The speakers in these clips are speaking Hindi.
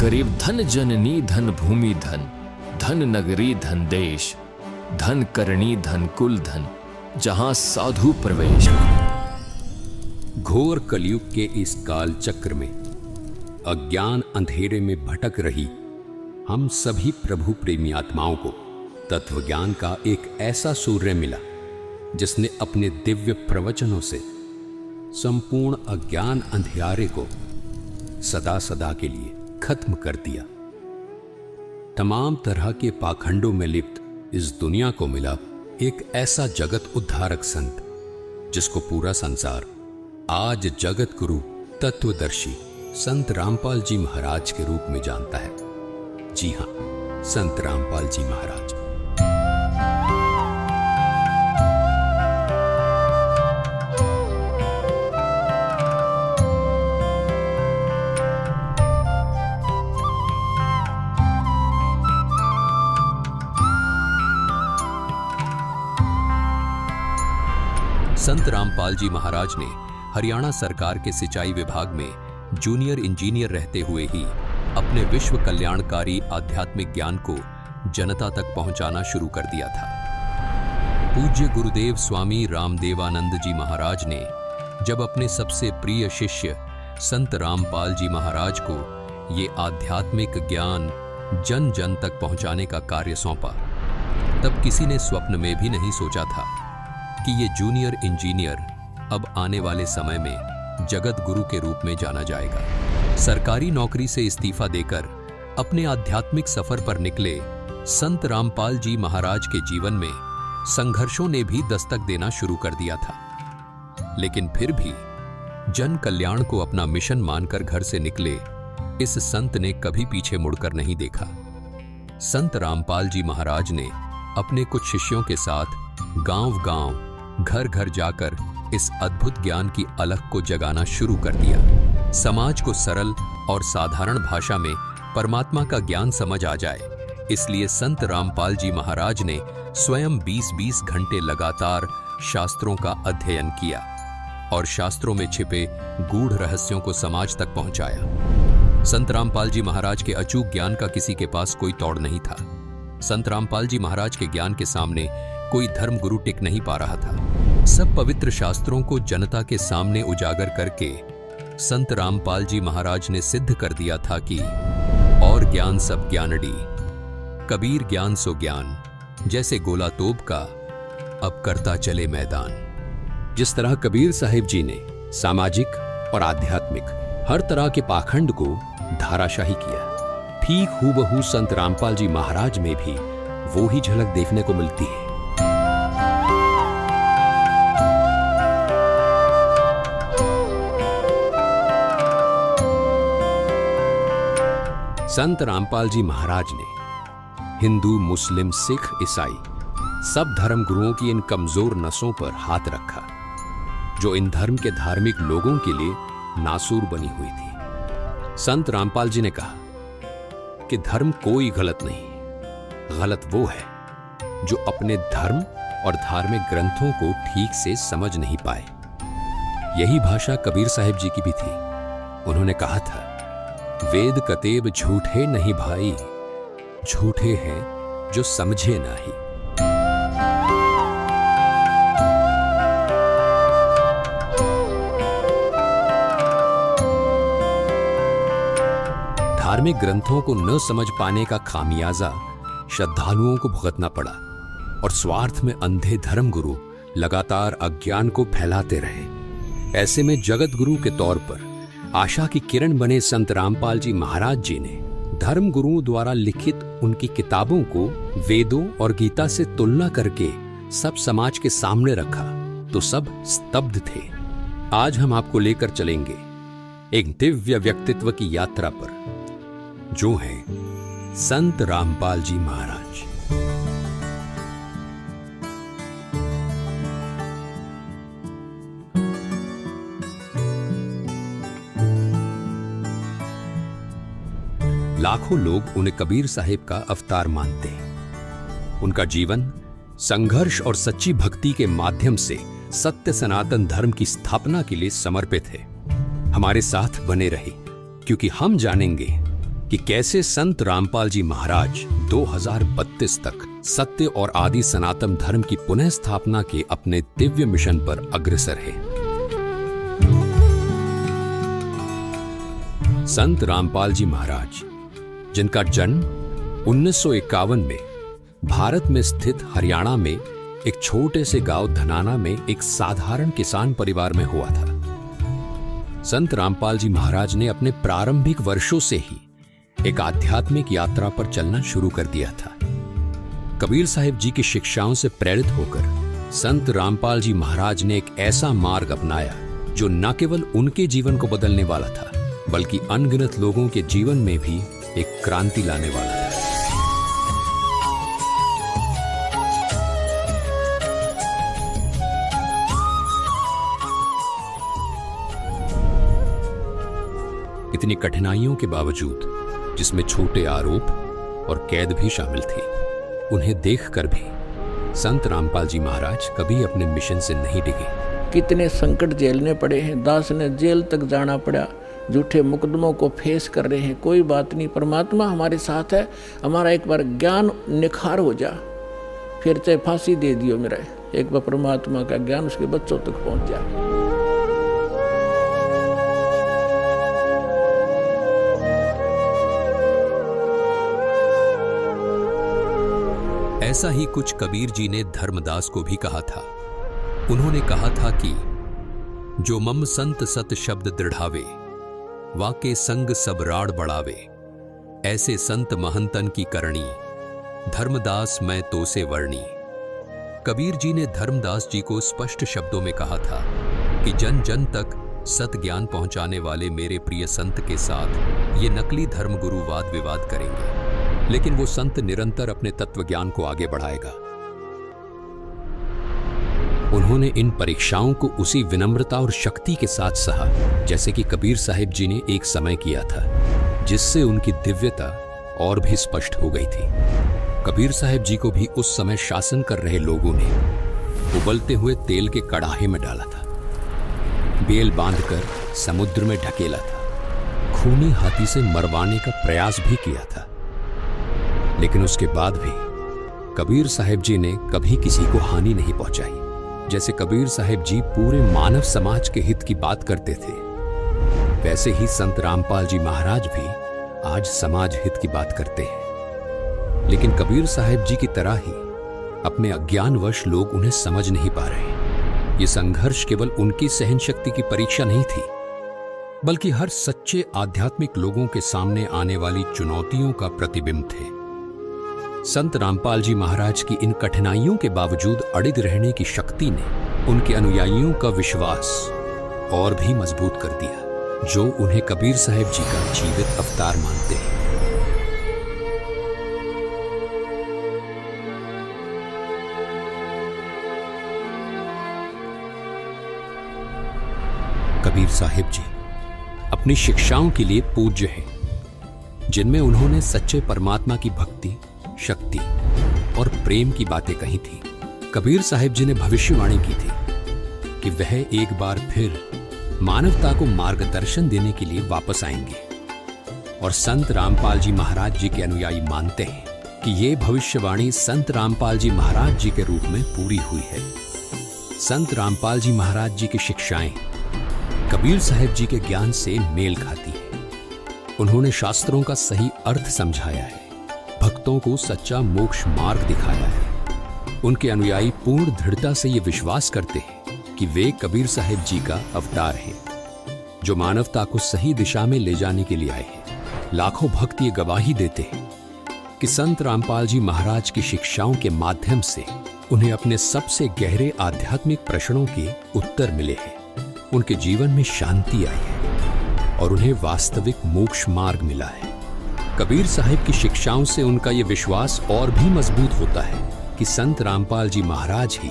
गरीब धन जननी धन भूमि धन, धन नगरी धन देश, धन करणी धन कुल धन, जहां साधु प्रवेश। घोर कलयुग के इस काल चक्र में अज्ञान अंधेरे में भटक रही हम सभी प्रभु प्रेमी आत्माओं को तत्व ज्ञान का एक ऐसा सूर्य मिला जिसने अपने दिव्य प्रवचनों से संपूर्ण अज्ञान अंधियारे को सदा सदा के लिए खत्म कर दिया। तमाम तरह के पाखंडों में लिप्त इस दुनिया को मिला एक ऐसा जगत उद्धारक संत जिसको पूरा संसार आज जगत गुरु तत्वदर्शी संत रामपाल जी महाराज के रूप में जानता है। जी हां, संत रामपाल जी महाराज। संत रामपाल जी महाराज ने हरियाणा सरकार के सिंचाई विभाग में जूनियर इंजीनियर रहते हुए ही अपने विश्व कल्याणकारी आध्यात्मिक ज्ञान को जनता तक पहुंचाना शुरू कर दिया था। पूज्य गुरुदेव स्वामी रामदेवानंद जी महाराज ने जब अपने सबसे प्रिय शिष्य संत रामपाल जी महाराज को ये आध्यात्मिक ज्ञान जन जन तक पहुंचाने का कार्य सौंपा, तब किसी ने स्वप्न में भी नहीं सोचा था कि ये जूनियर इंजीनियर अब आने वाले समय में जगत गुरु के रूप में जाना जाएगा। सरकारी नौकरी से इस्तीफा देकर अपने आध्यात्मिक सफर पर निकले संत रामपाल जी महाराज के जीवन में संघर्षों ने भी दस्तक देना शुरू कर दिया था, लेकिन फिर भी जन कल्याण को अपना मिशन मानकर घर से निकले इस संत ने कभी पीछे मुड़कर नहीं देखा। संत रामपाल जी महाराज ने अपने कुछ शिष्यों के साथ गांव-गांव, घर-घर जाकर इस अद्भुत ज्ञान की अलख को जगाना शुरू कर दिया। समाज को सरल और साधारण भाषा में परमात्मा का ज्ञान समझ आ जाए, इसलिए संत रामपाल जी महाराज ने स्वयं 20-20 घंटे लगातार शास्त्रों का अध्ययन किया और शास्त्रों में छिपे गूढ़ रहस्यों को समाज तक पहुंचाया। संत रामपाल जी महाराज के अचूक ज्ञान का किसी के पास कोई तोड़ नहीं था। संत रामपाल जी महाराज के ज्ञान के सामने कोई धर्म गुरु टिक नहीं पा रहा था। सब पवित्र शास्त्रों को जनता के सामने उजागर करके संत रामपाल जी महाराज ने सिद्ध कर दिया था कि और ज्ञान सब ज्ञानड़ी, कबीर ज्ञान सो ज्ञान, जैसे गोला तोप का अब करता चले मैदान। जिस तरह कबीर साहिब जी ने सामाजिक और आध्यात्मिक हर तरह के पाखंड को धाराशाही किया, ठीक हूबहू संत रामपाल जी महाराज में भी वो ही झलक देखने को मिलती है। संत रामपाल जी महाराज ने हिंदू, मुस्लिम, सिख, ईसाई सब धर्म गुरुओं की इन कमजोर नसों पर हाथ रखा जो इन धर्म के धार्मिक लोगों के लिए नासूर बनी हुई थी। संत रामपाल जी ने कहा कि धर्म कोई गलत नहीं, गलत वो है जो अपने धर्म और धार्मिक ग्रंथों को ठीक से समझ नहीं पाए। यही भाषा कबीर साहिब जी की भी थी। उन्होंने कहा था, वेद कतेब झूठे नहीं भाई, झूठे हैं जो समझे नहीं। धार्मिक ग्रंथों को न समझ पाने का खामियाजा श्रद्धालुओं को भुगतना पड़ा और स्वार्थ में अंधे धर्म गुरु लगातार अज्ञान को फैलाते रहे। ऐसे में जगत गुरु के तौर पर आशा की किरण बने संत रामपाल जी महाराज जी ने धर्म गुरुओं द्वारा लिखित उनकी किताबों को वेदों और गीता से तुलना करके सब समाज के सामने रखा तो सब स्तब्ध थे। आज हम आपको लेकर चलेंगे एक दिव्य व्यक्तित्व की यात्रा पर, जो है संत रामपाल जी महाराज। लाखों लोग उन्हें कबीर साहिब का अवतार मानते हैं। उनका जीवन संघर्ष और सच्ची भक्ति के माध्यम से सत्य सनातन धर्म की स्थापना के लिए समर्पित है। हमारे साथ बने रहे, क्योंकि हम जानेंगे कि कैसे संत रामपाल जी महाराज 2032 तक सत्य और आदि सनातन धर्म की पुनः स्थापना के अपने दिव्य मिशन पर अग्रसर है। संत रामपाल जी महाराज, जिनका जन्म 1951 में भारत में स्थित हरियाणा में एक छोटे से गांव धनाना में एक साधारण किसान परिवार में हुआ था। संत रामपाल जी महाराज ने अपने प्रारंभिक वर्षों से ही एक आध्यात्मिक यात्रा पर चलना शुरू कर दिया था। कबीर साहिब जी की शिक्षाओं से प्रेरित होकर संत रामपाल जी महाराज ने एक ऐसा मार्ग अपनाया जो न केवल उनके जीवन को बदलने वाला था, बल्कि अनगिनत लोगों के जीवन में भी एक क्रांति लाने वाला था। इतनी कठिनाइयों के बावजूद, जिसमें छोटे आरोप और कैद भी शामिल थी, उन्हें देखकर भी संत रामपाल जी महाराज कभी अपने मिशन से नहीं डिगे। कितने संकट झेलने पड़े हैं, दास ने जेल तक जाना पड़ा, झूठे मुकदमों को फेस कर रहे हैं, कोई बात नहीं, परमात्मा हमारे साथ है। हमारा एक बार ज्ञान निखार हो जा, फिर चाहे फांसी दे दियो मेरा, एक बार परमात्मा का ज्ञान उसके बच्चों तक पहुंच जाए। ऐसा ही कुछ कबीर जी ने धर्मदास को भी कहा था। उन्होंने कहा था कि जो मम संत सत शब्द दृढ़ावे, वाके संग सब राड़ बढ़ावे, ऐसे संत महंतन की करणी, धर्मदास मैं तो से वर्णी। कबीर जी ने धर्मदास जी को स्पष्ट शब्दों में कहा था कि जन जन तक सत ज्ञान पहुंचाने वाले मेरे प्रिय संत के साथ ये नकली धर्म गुरु वाद विवाद करेंगे, लेकिन वो संत निरंतर अपने तत्व ज्ञान को आगे बढ़ाएगा। उन्होंने इन परीक्षाओं को उसी विनम्रता और शक्ति के साथ सहा जैसे कि कबीर साहिब जी ने एक समय किया था, जिससे उनकी दिव्यता और भी स्पष्ट हो गई थी। कबीर साहिब जी को भी उस समय शासन कर रहे लोगों ने उबलते हुए तेल के कड़ाहे में डाला था, बेल बांधकर समुद्र में ढकेला था, खूनी हाथी से मरवाने का प्रयास भी किया था। लेकिन उसके बाद भी कबीर साहिब जी ने कभी किसी को हानि नहीं पहुंचाई। जैसे कबीर साहिब जी पूरे मानव समाज के हित की बात करते थे, वैसे ही संत रामपाल जी महाराज भी आज समाज हित की बात करते हैं। लेकिन कबीर साहिब जी की तरह ही अपने अज्ञानवश लोग उन्हें समझ नहीं पा रहे। ये संघर्ष केवल उनकी सहन शक्ति की परीक्षा नहीं थी, बल्कि हर सच्चे आध्यात्मिक लोगों के सामने आने वाली चुनौतियों का प्रतिबिंब थे। संत रामपाल जी महाराज की इन कठिनाइयों के बावजूद अडिग रहने की शक्ति ने उनके अनुयायियों का विश्वास और भी मजबूत कर दिया, जो उन्हें कबीर साहिब जी का जीवित अवतार मानते हैं। कबीर साहिब जी अपनी शिक्षाओं के लिए पूज्य हैं, जिनमें उन्होंने सच्चे परमात्मा की भक्ति, शक्ति और प्रेम की बातें कही थी। कबीर साहिब जी ने भविष्यवाणी की थी कि वह एक बार फिर मानवता को मार्गदर्शन देने के लिए वापस आएंगे, और संत रामपाल जी महाराज जी के अनुयायी मानते हैं कि ये भविष्यवाणी संत रामपाल जी महाराज जी के रूप में पूरी हुई है। संत रामपाल जी महाराज जी की शिक्षाएं कबीर साहिब जी के ज्ञान से मेल खाती है। उन्होंने शास्त्रों का सही अर्थ समझाया है, भक्तों को सच्चा मोक्ष मार्ग दिखाया है। उनके अनुयायी पूर्ण दृढ़ता से ये विश्वास करते हैं कि वे कबीर साहिब जी का अवतार हैं, जो मानवता को सही दिशा में ले जाने के लिए आए हैं। लाखों भक्त ये गवाही देते हैं कि संत रामपाल जी महाराज की शिक्षाओं के माध्यम से उन्हें अपने सबसे गहरे आध्यात्मिक प्रश्नों के उत्तर मिले हैं। उनके जीवन में शांति आई है और उन्हें वास्तविक मोक्ष मार्ग मिला है। कबीर साहिब की शिक्षाओं से उनका यह विश्वास और भी मजबूत होता है कि संत रामपाल जी महाराज ही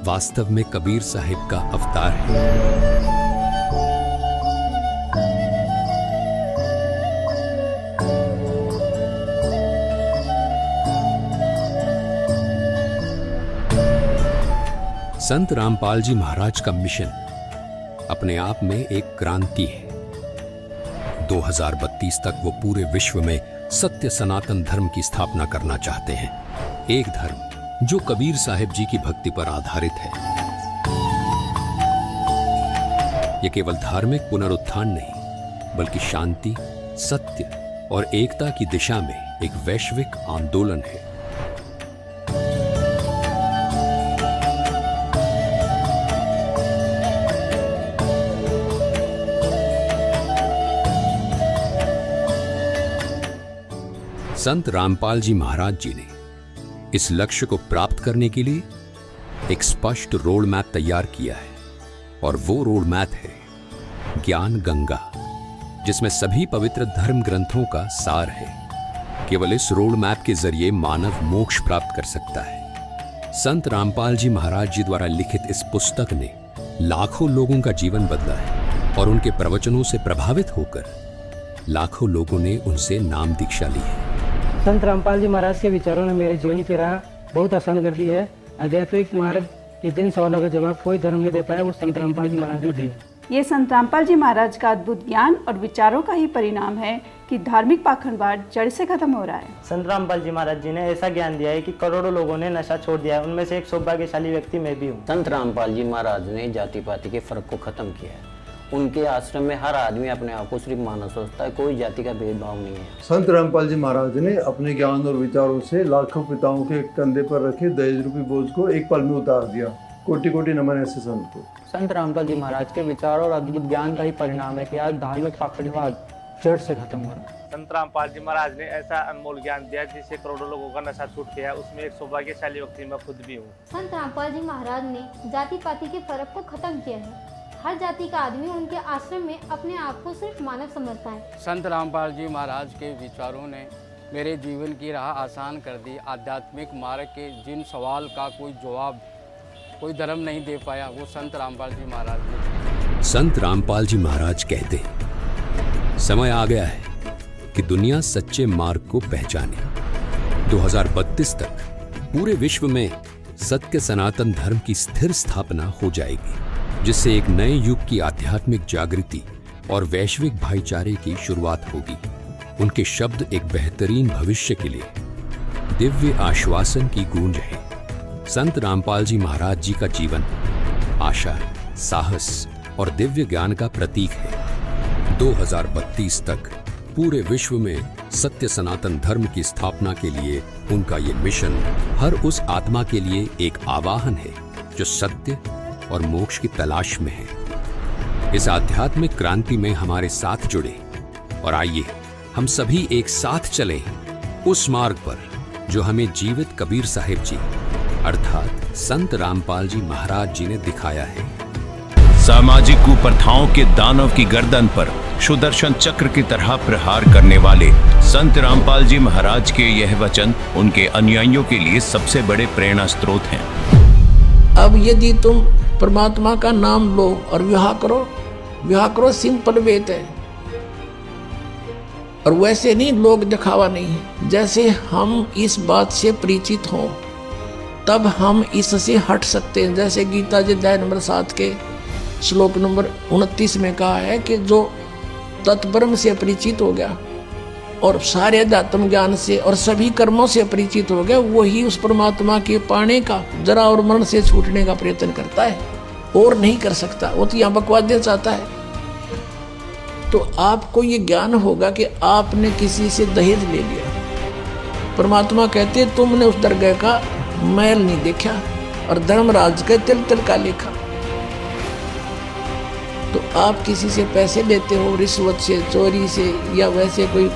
वास्तव में कबीर साहिब का अवतार है। संत रामपाल जी महाराज का मिशन अपने आप में एक क्रांति है। 2032 तक वो पूरे विश्व में सत्य सनातन धर्म की स्थापना करना चाहते हैं। एक धर्म जो कबीर साहिब जी की भक्ति पर आधारित है। ये केवल धार्मिक पुनरुत्थान नहीं, बल्कि शांति, सत्य और एकता की दिशा में एक वैश्विक आंदोलन है। संत रामपाल जी महाराज जी ने इस लक्ष्य को प्राप्त करने के लिए एक स्पष्ट रोड मैप तैयार किया है, और वो रोड मैप है ज्ञान गंगा, जिसमें सभी पवित्र धर्म ग्रंथों का सार है। केवल इस रोड मैप के जरिए मानव मोक्ष प्राप्त कर सकता है। संत रामपाल जी महाराज जी द्वारा लिखित इस पुस्तक ने लाखों लोगों का जीवन बदला है, और उनके प्रवचनों से प्रभावित होकर लाखों लोगों ने उनसे नाम दीक्षा ली है। संत रामपाल जी महाराज के विचारों ने मेरे जीवन की राह बहुत आसान कर दी है। आध्यात्मिक मार्ग के जिन सवालों का जवाब कोई धर्म नहीं दे पाया, वो संत रामपाल जी महाराज ने दिए। ये संत रामपाल जी महाराज का अद्भुत ज्ञान और विचारों का ही परिणाम है कि धार्मिक पाखंडवाद जड़ से खत्म हो रहा है। संत रामपाल जी महाराज जी ने ऐसा ज्ञान दिया है कि करोड़ों लोगों ने नशा छोड़ दिया है। उनमें से एक सौभाग्यशाली व्यक्ति मैं भी हूँ। संत रामपाल जी महाराज ने जाति पाति के फर्क को खत्म किया है। उनके आश्रम में हर आदमी अपने आप को सिर्फ मानव सोचता है, कोई जाति का भेदभाव नहीं है। संत रामपाल जी महाराज ने अपने ज्ञान और विचारों से लाखों पिताओं के कंधे पर रखे दहेज रूपी बोझ को एक पल में उतार दिया। कोटि कोटि नमन ऐसे संत को। संत रामपाल जी महाराज के विचारों और अद्भुत ज्ञान का ही परिणाम है कि आज धार्मिक पाखंडवाद जड़ से खत्म हो रहा है। संत रामपाल जी महाराज ने ऐसा अनमोल ज्ञान दिया जिससे करोड़ों लोगों का नशा छूट गया। उसमें एक सौभाग्यशाली व्यक्ति मैं खुद भी हूँ। संत रामपाल जी महाराज ने जाति पाति के फर्क को खत्म किया है। हर जाति का आदमी उनके आश्रम में अपने आप को सिर्फ मानव समझता है। संत रामपाल जी महाराज के विचारों ने मेरे जीवन की राह आसान कर दी। आध्यात्मिक मार्ग के जिन सवाल का कोई जवाब कोई धर्म नहीं दे पाया, वो संत रामपाल जी महाराज ने। संत रामपाल जी महाराज कहते हैं, समय आ गया है कि दुनिया सच्चे मार्ग को पहचाने। 2032 तक पूरे विश्व में सत्य सनातन धर्म की स्थिर स्थापना हो जाएगी, जिससे एक नए युग की आध्यात्मिक जागृति और वैश्विक भाईचारे की शुरुआत होगी। उनके शब्द एक बेहतरीन भविष्य के लिए दिव्य आश्वासन की गूंज है। संत रामपाल जी महाराज जी का जीवन आशा, साहस और दिव्य ज्ञान का प्रतीक है। 2032 तक पूरे विश्व में सत्य सनातन धर्म की स्थापना के लिए उनका ये मिशन हर उस आत्मा के लिए एक आवाहन है जो सत्य और मोक्ष की तलाश में है। इस आध्यात्मिक क्रांति में हमारे साथ जुड़े और आइए हम सभी एक साथ चलें उस मार्ग पर जो हमें जीवित कबीर साहिब जी अर्थात संत रामपाल जी महाराज जी ने दिखाया है। सामाजिक कुप्रथाओं के दानव की गर्दन पर सुदर्शन चक्र की तरह प्रहार करने वाले संत रामपाल जी महाराज के यह वचन उनके अनुयायियों के लिए सबसे बड़े प्रेरणा स्रोत हैं। अब यदि तुम परमात्मा का नाम लो और विवाह करो, सिंपल वेद है। और वैसे नहीं, लोग दिखावा नहीं है। जैसे हम इस बात से परिचित हों तब हम इससे हट सकते हैं। जैसे गीता जी अध्याय नंबर 7 के श्लोक नंबर 29 में कहा है कि जो तत्ब्रह्म से परिचित हो गया और सारे अध्यात्म ज्ञान से और सभी कर्मों से परिचित हो गया, वही उस परमात्मा के पाने का, जरा और मरण से छूटने का प्रयत्न करता है, और नहीं कर सकता। वो तो यहाँ बकवास देना चाहता है। तो आपको ये ज्ञान होगा कि आपने किसी से दहेज ले लिया। परमात्मा कहते तुमने उस दरगाह का मैल नहीं देखा और धर्मराज के तिल तिल का लेखा। तो आप किसी से पैसे लेते हो, रिश्वत से, चोरी से, या वैसे कोई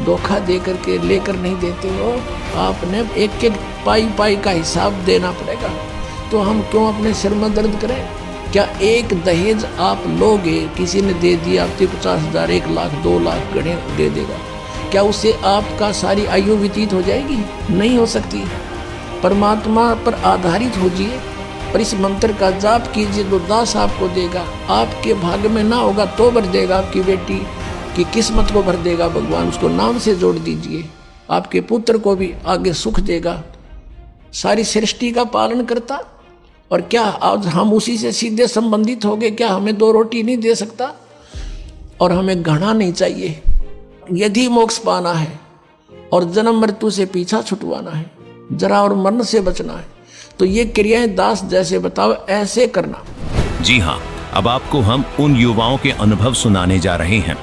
धोखा दे करके लेकर नहीं देते हो। आपने एक एक पाई का हिसाब देना पड़ेगा। तो हम क्यों अपने सिर में दर्द करें? क्या एक दहेज आप लोगे, किसी ने दे दिया आपके 50,000, 1 लाख, 2 लाख गणे दे देगा, क्या उससे आपका सारी आयु व्यतीत हो जाएगी? नहीं हो सकती। परमात्मा पर आधारित होजिए और इस मंत्र का जाप कीजिए, तो दास आपको देगा। आपके भाग्य में ना होगा तो भर देगा, आपकी बेटी की किस्मत को भर देगा भगवान, उसको नाम से जोड़ दीजिए। आपके पुत्र को भी आगे सुख देगा। सारी सृष्टि का पालन करता, और क्या आज हम उसी से सीधे संबंधित हो गए? क्या हमें 2 रोटी नहीं दे सकता? और हमें घृणा नहीं चाहिए। यदि मोक्ष पाना है और जन्म मृत्यु से पीछा छुटवाना है, जरा और मरण से बचना है, तो ये क्रियाएं दास जैसे बताओ ऐसे करना। जी हाँ, अब आपको हम उन युवाओं के अनुभव सुनाने जा रहे हैं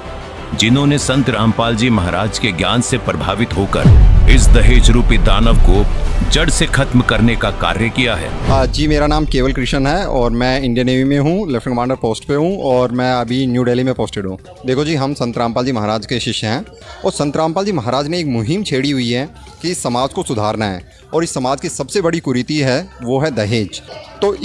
जिन्होंने संत रामपाल जी महाराज के ज्ञान से प्रभावित होकर इस दहेज रूपी दानव को जड़ से खत्म करने का कार्य किया है। जी, मेरा नाम केवल कृष्ण है और मैं इंडियन नेवी में हूँ, लेफ्टिनेंट कमांडर पोस्ट पे हूँ और मैं अभी न्यू दिल्ली में पोस्टेड हूँ। देखो जी, हम संत रामपाल जी महाराज के शिष्य हैं और संत रामपाल जी महाराज ने एक मुहिम छेड़ी हुई है कि इस समाज को सुधारना है और इस समाज की सबसे बड़ी कुरीति है वो है दहेज। तो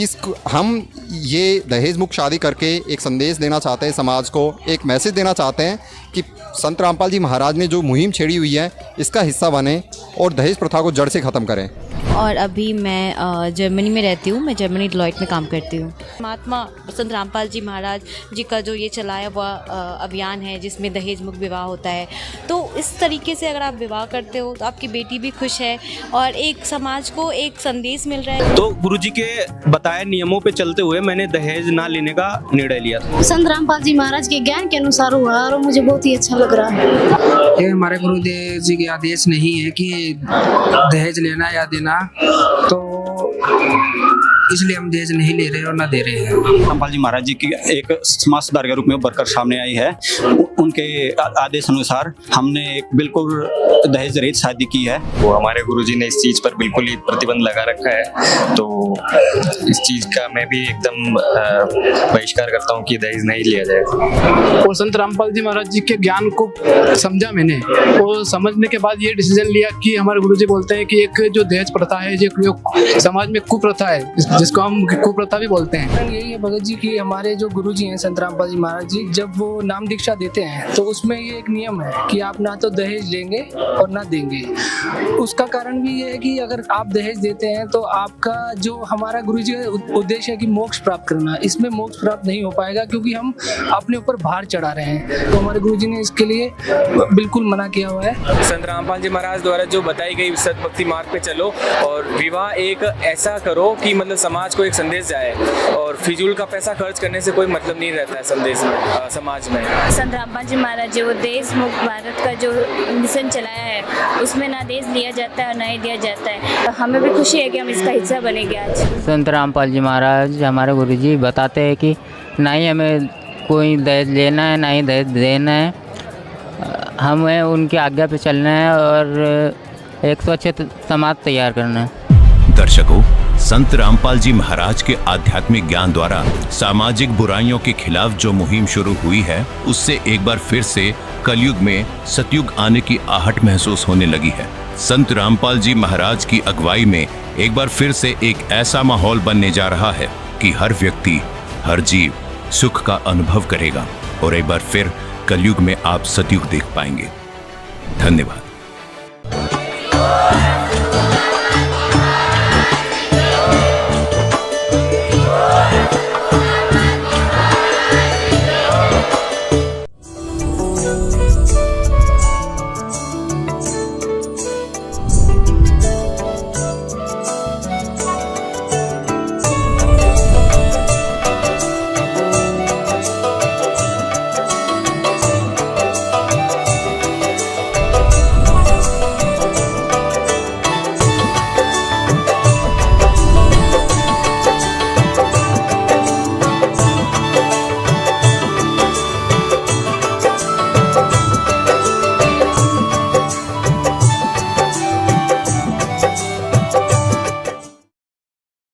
हम ये दहेज मुक्त शादी करके एक संदेश देना चाहते हैं समाज को, एक मैसेज देना चाहते हैं कि संत रामपाल जी महाराज ने जो मुहिम छेड़ी हुई है इसका हिस्सा बने और दहेज प्रथा को जड़ से ख़त्म करें। और अभी मैं जर्मनी में रहती हूँ, मैं जर्मनी डिलॉयट में काम करती हूँ। महात्मा संत रामपाल जी महाराज जी का जो ये चलाया हुआ अभियान है जिसमें दहेज मुक्त विवाह होता है, तो इस तरीके से अगर आप विवाह करते हो तो आपकी बेटी भी खुश है और एक समाज को एक संदेश मिल रहा है। तो गुरुजी के बताए नियमों पे चलते हुए मैंने दहेज ना लेने का निर्णय लिया। संत रामपाल जी महाराज के ज्ञान के अनुसार हुआ और मुझे बहुत ही अच्छा लग रहा है। ये हमारे गुरुदेव जी के आदेश नहीं है कि दहेज लेना या देना, तो इसलिए हम दहेज नहीं ले रहे और ना दे रहे हैं। रामपाल जी महाराज जी की एक समाज सुधार के रूप में बढ़कर सामने आई है। उनके आदेश अनुसार हमने एक बिल्कुल दहेज रहित शादी की है। वो हमारे गुरुजी ने इस चीज पर बिल्कुल ही प्रतिबंध लगा रखा है, तो इस चीज का मैं भी एकदम बहिष्कार करता हूँ कि दहेज नहीं लिया जाए। और संत रामपाल जी महाराज जी के ज्ञान को समझा मैंने, और समझने के बाद ये डिसीजन लिया कि हमारे गुरुजी बोलते हैं कि एक जो दहेज प्रथा है, जो समाज में कुप्रथा है, जिसको हम कुप्रथा भी बोलते हैं। यही है भगत जी की हमारे जो गुरुजी हैं संत रामपाल जी महाराज जी, जब वो नाम दीक्षा देते हैं तो उसमें ये एक नियम है कि आप ना तो दहेज लेंगे और ना देंगे। उसका कारण भी ये है कि अगर आप दहेज देते हैं तो आपका जो हमारा गुरुजी का उद्देश्य है कि मोक्ष प्राप्त करना, इसमें मोक्ष प्राप्त नहीं हो पाएगा क्योंकि हम अपने ऊपर भार चढ़ा रहे हैं। तो हमारे गुरुजी ने इसके लिए बिल्कुल मना किया हुआ है। संत रामपाल जी महाराज द्वारा जो बताई गई सतभक्ति मार्ग पे चलो और विवाह एक ऐसा करो कि मतलब समाज को एक संदेश जाए, और फिजूल का पैसा खर्च करने से कोई मतलब नहीं रहता है संदेश में, समाज में। संत रामपाल जी महाराज जी वो देश मुक्त भारत का जो मिशन चलाया है उसमें ना दहेज लिया जाता है और ना ही दिया जाता है। तो हमें भी खुशी है कि हम इसका हिस्सा बनेंगे आज। संत रामपाल जी महाराज हमारे गुरुजी बताते हैं कि ना ही हमें कोई दहेज लेना है ना ही दहेज देना है, हमें उनकी आज्ञा पे चलना है और एक स्वच्छ समाज तैयार करना है। दर्शकों, संत रामपाल जी महाराज के आध्यात्मिक ज्ञान द्वारा सामाजिक बुराइयों के खिलाफ जो मुहिम शुरू हुई है, उससे एक बार फिर से कलयुग में सतयुग आने की आहट महसूस होने लगी है। संत रामपाल जी महाराज की अगुवाई में एक बार फिर से एक ऐसा माहौल बनने जा रहा है कि हर व्यक्ति, हर जीव सुख का अनुभव करेगा और एक बार फिर कलयुग में आप सतयुग देख पाएंगे। धन्यवाद।